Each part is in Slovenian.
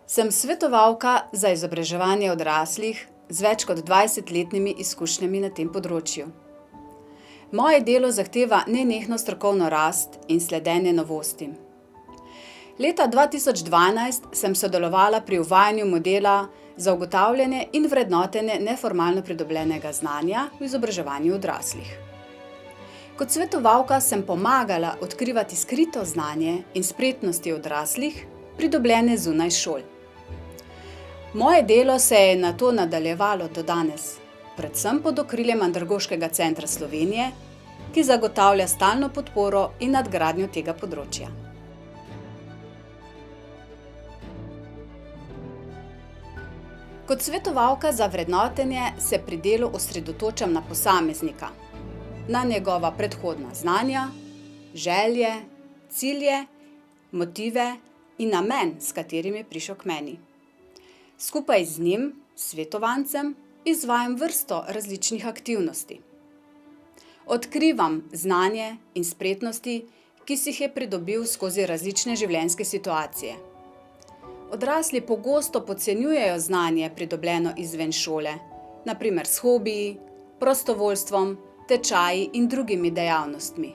Sem svetovalka za izobraževanje odraslih z več kot 20-letnimi izkušnjami na tem področju. Moje delo zahteva nenehno strokovno rast in sledenje novostim. Leta 2012 sem sodelovala pri uvajanju modela za ugotavljanje in vrednotenje neformalno pridobljenega znanja v izobraževanju odraslih. Kot svetovalka sem pomagala odkrivati skrito znanje in spretnosti odraslih, pridobljene zunaj šol. Moje delo se je nato nadaljevalo do danes, predvsem pod okriljem Andragoškega centra Slovenije, ki zagotavlja stalno podporo in nadgradnjo tega področja. Kot svetovalka za vrednotenje se pri delu osredotočam na posameznika, na njegova predhodna znanja, želje, cilje, motive in namen, s katerim je prišel k meni. Skupaj z njim, svetovancem, izvajam vrsto različnih aktivnosti. Odkrivam znanje in spretnosti, ki si jih je pridobil skozi različne življenjske situacije. Odrasli pogosto podcenjujejo znanje, pridobljeno izven šole, na primer s hobiji, prostovoljstvom, tečaji in drugimi dejavnostmi.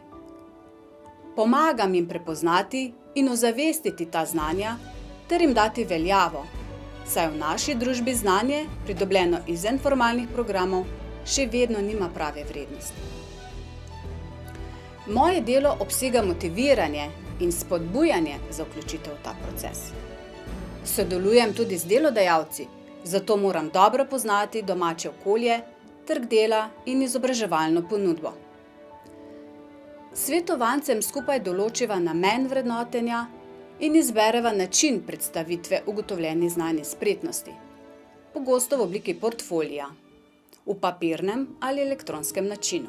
Pomagam jim prepoznati in ozavestiti ta znanja ter jim dati veljavo, saj v naši družbi znanje, pridobljeno izven formalnih programov, še vedno nima prave vrednosti. Moje delo obsega motiviranje in spodbujanje za vključitev v ta proces. Sodelujem tudi z delodajalci, zato moram dobro poznati domače okolje, trg dela in izobraževalno ponudbo. Svetovancem skupaj določiva namen vrednotenja in izbereva način predstavitve ugotovljenih znanj in spretnosti, pogosto v obliki portfolija, v papirnem ali elektronskem načinu.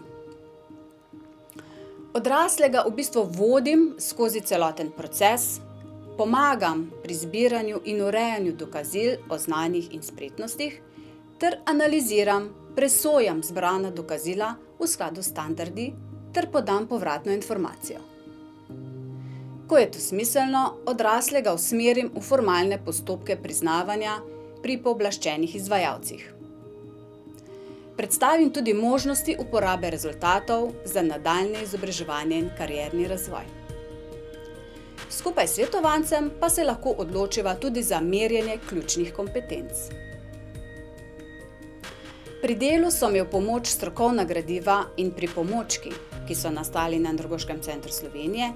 Odraslega v bistvu vodim skozi celoten proces, pomagam pri zbiranju in urejanju dokazil o znanjih in spretnostih ter analiziram, presojam zbrana dokazila v skladu s standardi ter podam povratno informacijo. Ko je to smiselno, odraslega usmerim v formalne postopke priznavanja pri pooblaščenih izvajalcih. Predstavim tudi možnosti uporabe rezultatov za nadaljnje izobraževanje in karierni razvoj. Skupaj s svetovancem pa se lahko odločiva tudi za merjenje ključnih kompetenc. Pri delu so mi v pomoč strokovna gradiva in pripomočki, ki so nastali na Andragoškem centru Slovenije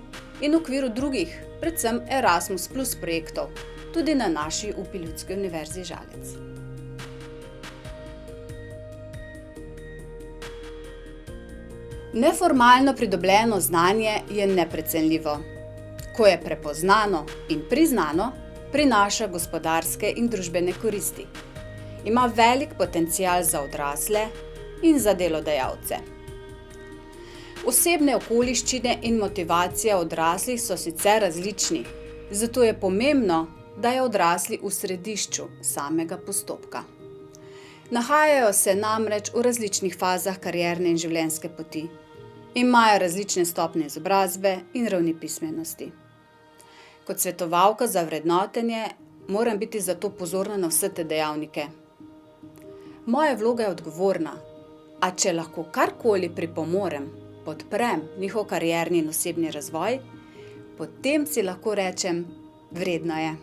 in v okviru drugih, predvsem Erasmus Plus projektov, tudi na naši UPI Ljudski univerzi Žalec. Neformalno pridobljeno znanje je neprecenljivo. Ko je prepoznano in priznano, prinaša gospodarske in družbene koristi. Ima velik potencial za odrasle in za delodajalce. Osebne okoliščine in motivacija odraslih so sicer različni, zato je pomembno, da je odrasli v središču samega postopka. Nahajajo se namreč v različnih fazah karierne in življenjske poti. Imajo različne stopnje izobrazbe in ravni pismenosti. Kot svetovalka za vrednotenje moram biti zato pozorna na vse te dejavnike. Moja vloga je odgovorna, a če lahko karkoli pripomorem, podprem njihov karierni in osebni razvoj, potem si lahko rečem, vredno je.